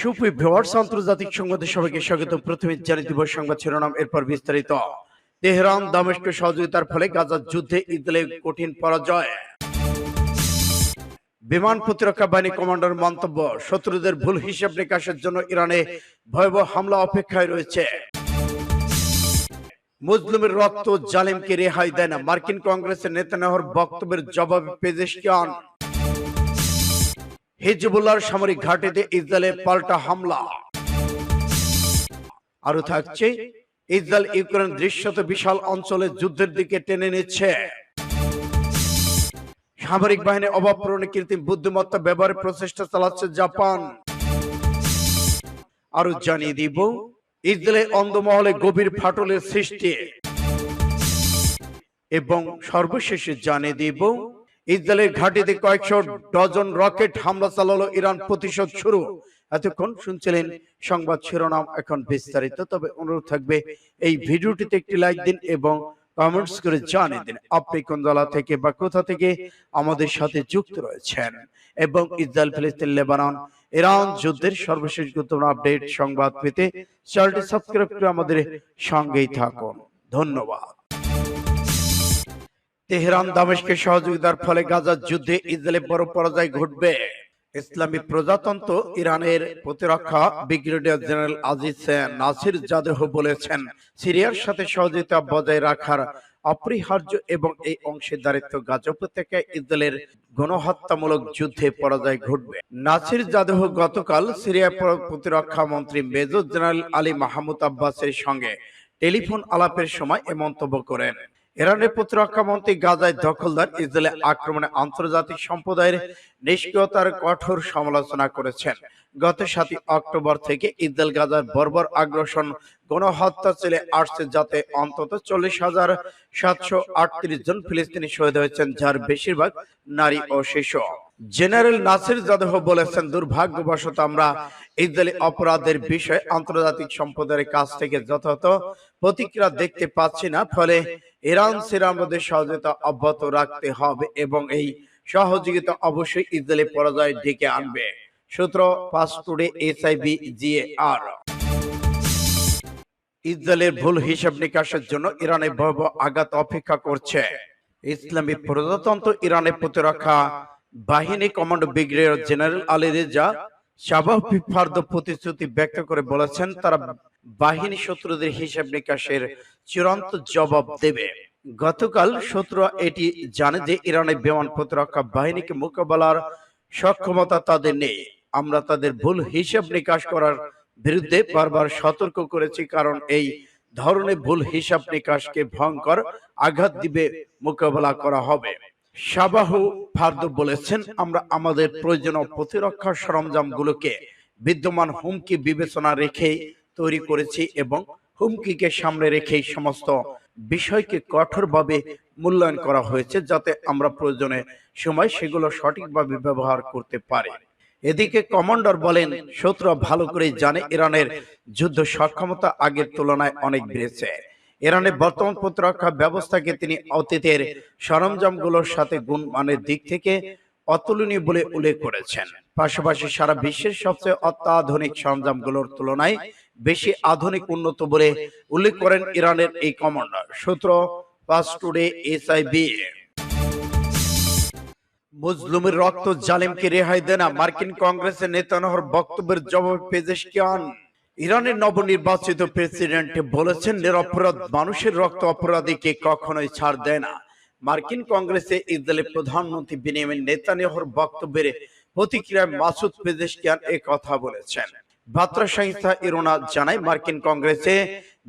সুপ্রিয় ভিউয়ার্স, আন্তর্জাতিক সংবাদে সবাইকে স্বাগত। প্রথমে জানিয়ে দিব সংবাদ শিরোনাম, এরপর বিস্তারিত। তেহরান দামেস্ক সহযোগিতার ফলে গাজার যুদ্ধে ইসরায়েলের কঠিন পরাজয়। বিমান প্রতিরক্ষা বাহিনী কমান্ডার মন্তব্য, শত্রুদের ভুল হিসাব নিকাশের জন্য ইরানে ভয়াবহ হামলা অপেক্ষায় রয়েছে। মুসলিমের রক্ত জালিমকে রেহাই দেয় না, মার্কিন কংগ্রেসের নেতানিয়াহুর বক্তব্যের জবাবে পেজেশকিয়ান। হিজবুল্লাহর সামরিক ঘাঁটিতে ইসরায়েলের পাল্টা হামলা। আরো থাকছে, ইসরায়েল ইউক্রেন দৃশ্যত বিশাল অঞ্চলে যুদ্ধের দিকে টেনে নিচ্ছে। সামরিক বাহিনী অভাব পূরণে কৃত্রিম বুদ্ধিমত্তা ব্যবহারের প্রচেষ্টা চালাচ্ছে জাপান। আরো জানিয়ে দিব, ইসরায়েলের অন্দরমহলে গভীর ফাটলের সৃষ্টি। এবং সর্বশেষে জানিয়ে দিব, ইসরায়েলের ঘাঁটিতে কয়েকশো ডজন রকেট হামলা চালালো ইরান, প্রতিশোধ শুরু। এতক্ষণ শুনছিলেন সংবাদ শিরোনাম, এখন বিস্তারিত। তবে অনুরোধ থাকবে এই ভিডিওটিতে একটি লাইক দিন এবং কমেন্টস করে জানিয়ে দিন আপনি কোন জেলা থেকে বা কোথা থেকে আমাদের সাথে যুক্ত রয়েছেন, এবং ইসরায়েল, ফিলিস্তিন, লেবানন, ইরান যুদ্ধের সর্বশেষ গুরুত্বপূর্ণ আপডেট সংবাদ পেতে চ্যানেলটি সাবস্ক্রাইব করে আমাদের সঙ্গেই থাকুন। ধন্যবাদ। তেহরান দামেস্কের সহযোগিতার ফলে গাজার যুদ্ধে ইসরায়েলের বড় পরাজয় ঘটবে। ইসলামী প্রজাতন্ত্র ইরানের প্রতিরক্ষা ব্রিগেডিয়ার জেনারেল আজিজ নাসির জাদেহ বলেছেন, সিরিয়ার সাথে সহযোগিতা বজায় রাখার অপরিহার্য এবং এই অংশীদারিত্ব গাজা উপত্যকায় ইসরায়েলের গণহত্যামূলক যুদ্ধে পরাজয় ঘটবে। নাসির জাদেহ গতকাল সিরিয়া প্রতিরক্ষা মন্ত্রী মেজর জেনারেল আলী মাহমুদ আব্বাসের সঙ্গে টেলিফোন আলাপের সময় এ মন্তব্য করেন। ইরানের প্রতিরক্ষা মন্ত্রী গাজায় দখলদার ইসরায়েলের আক্রমণে আন্তর্জাতিক সম্প্রদায়ের নিষ্ক্রিয়তার কঠোর সমালোচনা করেছেন। গত 7 অক্টোবর থেকে ইসরায়েল গাজার বর্বর আগ্রাসন গণহত্যা চলে আসছে, যাতে অন্তত 40,738 জন ফিলিস্তিনি শহীদ হয়েছেন, যার বেশিরভাগ নারী ও শিশু। জেনারেল নাসির জাদেহ বলেছেন, দুর্ভাগ্যবশত আমরা ইসরায়েলি অপরাধের বিষয়ে আন্তর্জাতিক সম্প্রদায়ের কাছ থেকে যথাযথ প্রতিক্রিয়া দেখতে পাচ্ছি না। ফলে ইরান সিরিয়ার মধ্যে সহযোগিতা অব্যাহত রাখতে হবে এবং এই সহযোগিতা অবশ্যই ইসরায়েলি পরাজয় ডেকে আনবে। সূত্র ফাস্ট টুডে SIBGAR। ইসরায়েলের ভুল হিসাব নিকাশের জন্য ইরানে ভয়াবহ আঘাত অপেক্ষা করছে। ইসলামী প্রজাতন্ত্র ইরানের প্রতিরক্ষা বাহিনী commander brigadier general Ali Reza স্বাভাবিক প্রতিশ্রুতি ব্যক্ত করে বলেছেন, তারা বাহিনী শত্রুদের হিসাব নিকাশের চূড়ান্ত জবাব দেবে। গতকাল শত্রুরা এটি জানে যে ইরানের বিমান প্রতিরক্ষা বাহিনীকে মোকাবেলার সক্ষমতা তাদের নেই। আমরা তাদের ভুল হিসাব নিকাশ করার বিরুদ্ধে বারবার সতর্ক করেছি, কারণ এই ধরনের ভুল হিসাব নিকাশকে ভয়ঙ্কর আঘাত দিবে মোকাবেলা করা হবে। শাবাহু ফারদো বলেছেন, আমরা আমাদের প্রয়োজনীয় প্রতিরক্ষা সরঞ্জামগুলোকে বিদ্যমান হুমকি বিবেচনা রেখে তৈরি করেছি এবং হুমকিকে সামনে রেখে সমস্ত বিষয়কে কঠোরভাবে মূল্যায়ন করা হয়েছে, যাতে আমরা প্রয়োজনে সময় সেগুলো সঠিকভাবে ব্যবহার করতে পারি। এদিকে কমান্ডার বলেন, শত্রুরা ভালো করেই জানে ইরানের যুদ্ধ সক্ষমতা আগের তুলনায় অনেক বেড়েছে। ইরানের বর্তমান প্রতিরক্ষা ব্যবস্থাকে তিনি অতীতের সরঞ্জামগুলোর সাথে গুণমানের দিক থেকে অতুলনীয় বলে উল্লেখ করেছেন। পাশাপাশি সারা বিশ্বের সবচেয়ে অত্যাধুনিক সরঞ্জামগুলোর তুলনায় বেশি আধুনিক উন্নত বলে উল্লেখ করেন ইরানের এই কমান্ডার। সূত্র ফাস্ট টুডে SIB। মুসলিমের রক্ত জালিমকে রেহাই দেয় না, মার্কিন কংগ্রেসের নেতানিয়াহুর বক্তব্যের জবাবে পেজেশকিয়ান। ইরানের নবনির্বাচিত প্রেসিডেন্ট বলেছেন, নিরপরাধ মানুষের রক্ত অপরাধীকে কখনোই ছাড় দেয় না। মার্কিন কংগ্রেসে ইসরায়েলের প্রধানমন্ত্রী বেনিয়ামিন নেতানিয়াহুর বক্তব্যের প্রতিক্রিয়ায় মাসুদ পেজেশকিয়ান এ কথা বলেছেন। বার্তা সংস্থা ইরনা জানায়, মার্কিন কংগ্রেসে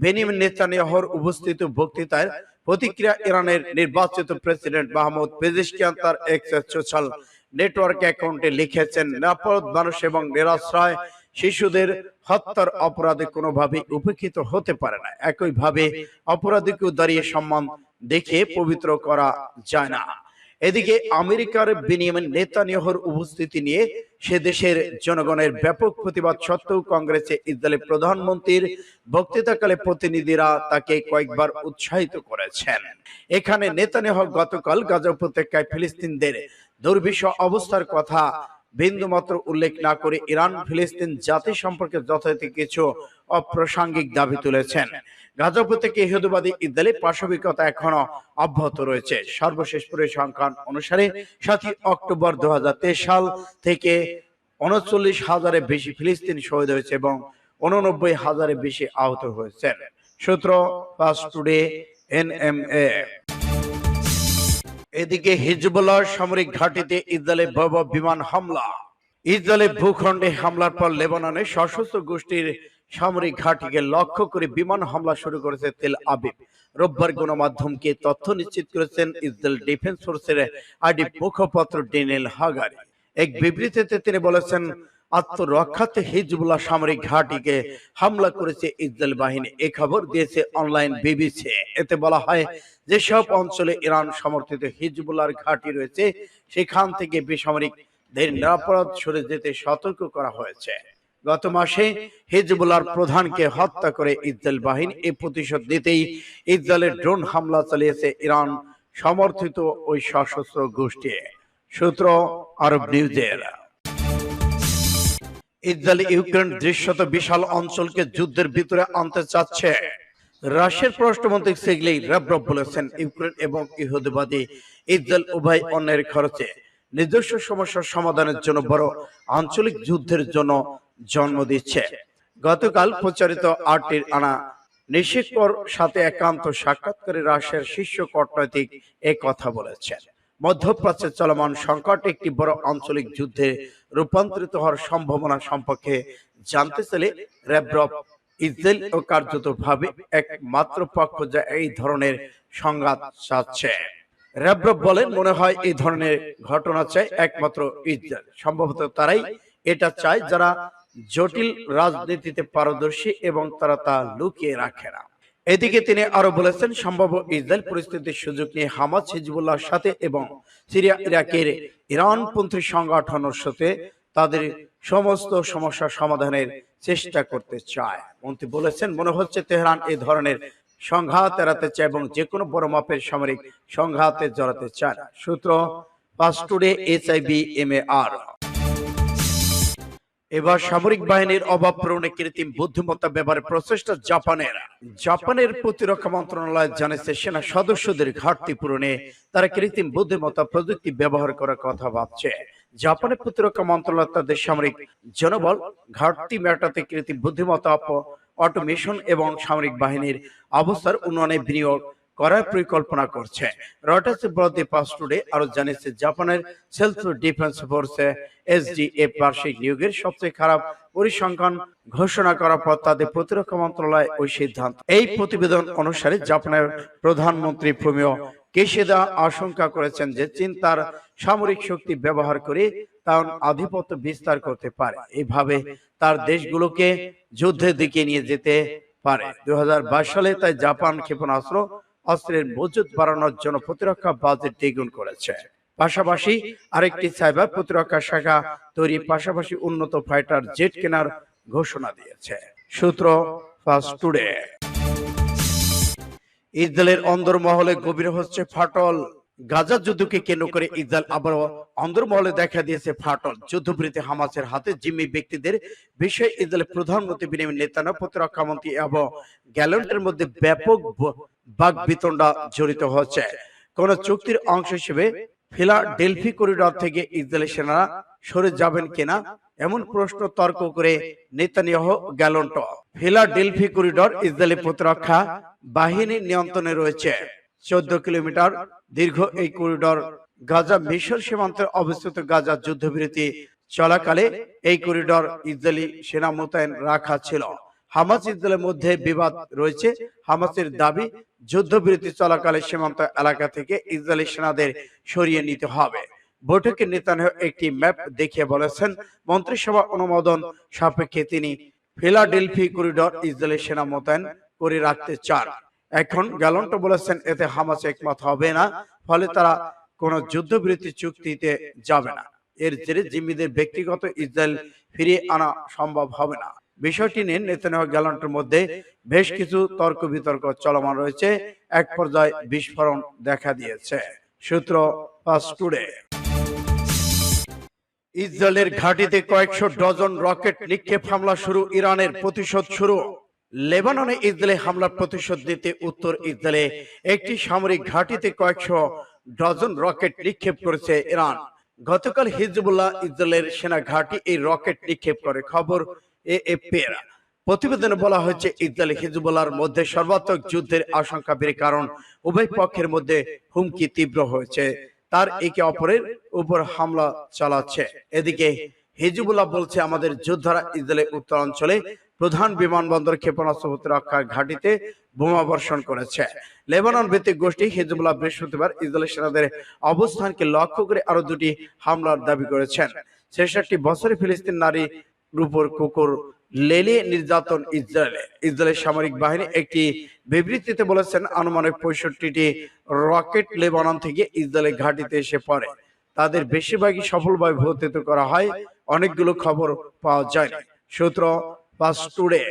বেনিয়ামিন নেতানিয়াহুর উপস্থিত বক্তৃতার প্রতিক্রিয়া ইরানের নির্বাচিত প্রেসিডেন্ট মাহমুদ পেজেশকিয়ান তার এক্স সোশ্যাল নেটওয়ার্ক অ্যাকাউন্টে লিখেছেন, নিরাপরাধ মানুষ এবং নিরাশ্রয় শিশুদের হত্যার অপরাধে কোনোভাবে উপেক্ষিত হতে পারে না। একইভাবে অপরাধীকেও দাঁড়িয়ে সম্মান দেখে পবিত্র করা যায় না। এদিকে আমেরিকার বেনিয়ামিন নেতানিয়াহুর উপস্থিতি নিয়ে সে দেশের জনগণের ব্যাপক প্রতিবাদ সত্ত্বেও কংগ্রেসে ইসরায়েলের প্রধানমন্ত্রীর বক্তৃতাকালে প্রতিনিধিরা তাকে কয়েকবার উৎসাহিত করেছেন। এখানে নেতানিয়াহু গতকাল গাজা উপত্যকায় ফিলিস্তিনদের দুর্বিষহ অবস্থার কথা বিন্দুমাত্র উল্লেখ না করে ইরান ফিলিস্তিন জাতি সম্পর্কে যথাযথ কিছু অপ্রাসঙ্গিক দাবি তুলেছেন। গাজা উপত্যকা ইহুদিবাদী ইসরায়েলের পাশবিকতা এখনো অব্যাহত রয়েছে। সর্বশেষ পরিসংখ্যান অনুসারে 7 অক্টোবর 2023 সাল থেকে 39,000-এর বেশি ফিলিস্তিনি শহীদ হয়েছে এবং 89,000-এর বেশি আহত হয়েছেন। সূত্র ফাস্ট টুডে, এনএমএ। এদিকে হিজবুল্লাহ সামরিক ঘাঁটিতে ইসরায়েলের ভয়াবহ বিমান হামলা। ইসরায়েলের ভূখণ্ডে হামলার পর লেবাননে সশস্ত্র গোষ্ঠীর সামরিক ঘাঁটিকে লক্ষ্য করে বিমান হামলা শুরু করেছে তেল আবিব। রোববার গণমাধ্যমকে তথ্য নিশ্চিত করেছেন ইসরায়েল ডিফেন্স ফোর্সের আইডিএফ মুখপাত্র ড্যানিয়েল হাগারি। এক বিবৃতিতে তিনি বলেছেন, আত্মরক্ষার্থে হিজবুল্লাহ সামরিক ঘাঁটিকে হামলা করেছে ইসরায়েল বাহিনী। এই খবর দিয়েছে অনলাইন বিবিসি। এতে বলা হয়, যেসব অঞ্চলে ইরান সমর্থিত হিজবুল্লাহর ঘাঁটি রয়েছে সেখান থেকে বেসামরিকদের নিরাপদ সরে যেতে সতর্ক করা হয়েছে। গত মাসে হিজবুল্লাহর প্রধানকে হত্যা করে ইসরায়েল বাহিনী এই প্রতিশোধ নিতেই ইসরায়েলের ড্রোন হামলা চালিয়েছে ইরান সমর্থিত ওই সশস্ত্র গোষ্ঠী। সূত্র আরব নিউজের। ইসরায়েল ইউক্রেন দৃশ্যত বিশাল অঞ্চলকে যুদ্ধের ভিতরে আনতে চাচ্ছে। রাশিয়ার পররাষ্ট্রমন্ত্রী সের্গেই ল্যাভরভ বলেছেন, ইউক্রেন এবং ইহুদিবাদী ইসরায়েল উভয় অন্যের খরচে নিজস্ব সমস্যার সমাধানের জন্য বড় আঞ্চলিক যুদ্ধের জন্য জন্ম দিচ্ছে। গতকাল প্রচারিত আরটির আনা নিশিকর সাথে একান্ত সাক্ষাৎকারে রাশিয়ার শীর্ষ কূটনৈতিক এই কথা বলেছেন। মধ্যপ্রাচ্যে চলমান সংকট একটি বড় আঞ্চলিক যুদ্ধে রূপান্তরিত হওয়ার সম্ভাবনা সম্পর্কে জানতে চাইলে ল্যাভরভ ইসরায়েল ও কার্যতভাবে একমাত্র পক্ষ যা এই ধরনের সংঘাত চাচ্ছে। ল্যাভরভ বলেন, মনে হয় এই ধরনের ঘটনা চায় একমাত্র ইসরায়েল। সম্ভবত তারাই এটা চায় যারা জটিল রাজনীতিতে পারদর্শী এবং তারা তা লুকিয়ে রাখে না। এদিকে তিনি আরো বলেছেন, সম্ভাব্য ইসরায়েল পরিস্থিতির সুযোগ নিয়ে হামাস হিজবুল্লাহর সাথে এবং সিরিয়া ইরাকের ইরানপন্থী সংগঠনের সাথে তাদের সমস্ত সমস্যা সমাধানের চেষ্টা করতে চায়। মন্ত্রী বলেছেন, মনে হচ্ছে তেহরান এই ধরনের সংঘাত এড়াতে চায় এবং যে কোনো বড় মাপের সামরিক সংঘাতে জড়াতে চায় না। সূত্র ফাস্ট টুডে, HIVMAR। এবার সামরিক বাহিনীর অভাব পূরণে কৃত্রিম বুদ্ধিমত্তা ব্যবহারের প্রচেষ্টা জাপানের প্রতিরক্ষা মন্ত্রণালয় জানিয়েছে, সেনা সদস্যদের ঘাটতি পূরণে তারা কৃত্রিম বুদ্ধিমত্তা প্রযুক্তি ব্যবহার করার কথা ভাবছে। জাপানের প্রতিরক্ষা মন্ত্রণালয় তাদের সামরিক জনবল ঘাটতি মেটাতে কৃত্রিম বুদ্ধিমত্তা, অটোমেশন এবং সামরিক বাহিনীর অবস্থার উন্নয়নে বিনিয়োগ করার পরিকল্পনা করছে। রয়টার্সের বরাতে ফাস্ট টুডে আরো জানিয়েছে, জাপানের সেলফ ডিফেন্স ফোর্সে SDF বার্ষিক নিয়োগের সবচেয়ে খারাপ পরিসংখ্যান ঘোষণা করার পর তাদের প্রতিরক্ষা মন্ত্রণালয় ওই সিদ্ধান্ত। এই প্রতিবেদন অনুসারে জাপানের প্রধানমন্ত্রী ফুমিও কিশিদা আশঙ্কা করেছেন যে চীন তার সামরিক শক্তি ব্যবহার করে তার আধিপত্য বিস্তার করতে পারে, এইভাবে তার দেশগুলোকে যুদ্ধের দিকে নিয়ে যেতে পারে। 2022 সালে তাই জাপান ক্ষেপণাস্ত্র অস্ত্রের মজুত বাড়ানোর জন্য প্রতিরক্ষা বাজেট দ্বিগুণ করেছে। পাশাপাশি আরেকটি সাইবার প্রতিরক্ষা শাখা তৈরি, পাশাপাশি উন্নত ফাইটার জেট কেনার ঘোষণা দিয়েছে। সূত্র ফাস্ট টুডে। ইসরায়েলের অন্দরমহলে গভীর হচ্ছে ফাটল। গাজা যুদ্ধকে কেন্দ্র করে ইসরায়েল আবারও অন্দরমহলে দেখা দিয়েছে ফাটল। যুদ্ধবিরতি হামাসের হাতে জিম্মি ব্যক্তিদের বিষয়ে ইসরায়েলের প্রধানমন্ত্রী বেনিয়ামিন নেতানিয়াহু, প্রতিরক্ষা মন্ত্রী এবং গ্যালেন্টের মধ্যে ব্যাপক বাকবিতণ্ডা জড়িত হচ্ছে। কোন চুক্তির অংশ হিসেবে ফিলাডেলফি করিডর থেকে ইসরায়েলি সেনারা সরে যাবেন কিনা এমন প্রশ্ন তর্ক করে Netanyahu Gallant. Philadelphi corridor Israeli প্রতিরক্ষা বাহিনীর নিয়ন্ত্রণে রয়েছে। 14 কিলোমিটার দীর্ঘ এই করিডর গাজা মিশর সীমান্তে অবস্থিত। গাজা যুদ্ধবিরতি চলাকালে এই করিডর ইসরায়েলি সেনা মোতায়েন রাখা ছিল। হামাস ইসরায়েলের মধ্যে বিবাদ রয়েছে। হামাসের দাবি, যুদ্ধবিরতি চলাকালে সীমান্ত এলাকা থেকে ইসরায়েলি সেনাদের সরিয়ে নিতে হবে। বৈঠকে নেতানিয়াহু একটি ম্যাপ দেখিয়ে বলেছেন, মন্ত্রিসভা অনুমোদন সাপেক্ষে তিনি ফিলাডেলফি করিডর ইসরায়েলি সেনা মোতায়েন করে রাখতে চান। এখন গ্যালেন্ট বলেছেন, এতে হামাস একমত হবে না, ফলে তারা কোনো যুদ্ধবিরতি চুক্তিতে যাবে না। এর জেরে জিম্মিদের ব্যক্তিগত ইসরায়েল ফিরিয়ে আনা সম্ভব হবে না। বিষয়টি নিয়ে নেতানিয়াহু গ্যালেন্টের মধ্যে বেশ কিছু তর্ক বিতর্ক চলমান রয়েছে। এক পর্যায়ে বিস্ফোরণ দেখা দিয়েছে। সূত্র ফাস্ট টুডে। ইসরায়েলের ঘাঁটিতে কয়েকশো ডজন রকেট নিক্ষেপ হামলা শুরু, ইরানের প্রতিশোধ শুরু। লেবাননে ইসরায়েলে হামলার প্রতিশোধ দিতে উত্তর ইসরায়েলে একটি সামরিক ঘাঁটিতে কয়েকশো ডজন রকেট নিক্ষেপ করেছে ইরান। গতকাল হিজবুল্লাহ ইসরায়েলের সেনা ঘাঁটি এই রকেট নিক্ষেপ করে, খবর এএফপি এর। প্রতিবেদনে বলা হয়েছে ইসরায়েল হিজবুল্লাহর মধ্যে সর্বাত্মক যুদ্ধের আশঙ্কা বেড়ে, কারণ উভয় পক্ষের মধ্যে হুমকি তীব্র হয়েছে, তার একে অপরের উপর হামলা চালাচ্ছে। এদিকে হিজবুল্লাহ বলছে, আমাদের যোদ্ধারা ইসরায়েলের উত্তরাঞ্চলে প্রধান বিমানবন্দর, ক্ষেপণাস্ত্র প্রতিরক্ষা ঘাঁটিতে বোমা বর্ষণ করেছে। লেবানন ভিত্তিক গোষ্ঠী হিজবুল্লাহ বৃহস্পতিবার ইসরায়েলি সেনাদের অবস্থানকে লক্ষ্য করে আরো দুটি হামলার দাবি করেছেন। 66 বছরে ফিলিস্তিন নারীর উপর কুকুর লেলিয়ে নির্যাতন ইসরায়েলের সামরিক বাহিনী একটি বিবৃতিতে বলেছেন, আনুমানিক 65টি রকেট লেবানন থেকে ইসরায়েলের ঘাঁটিতে এসে পড়ে। তাদের বেশিরভাগই সফলভাবে ভূপাতিত করা হয়, অনেকগুলো খবর পাওয়া যায়। সূত্র পাস টুডে।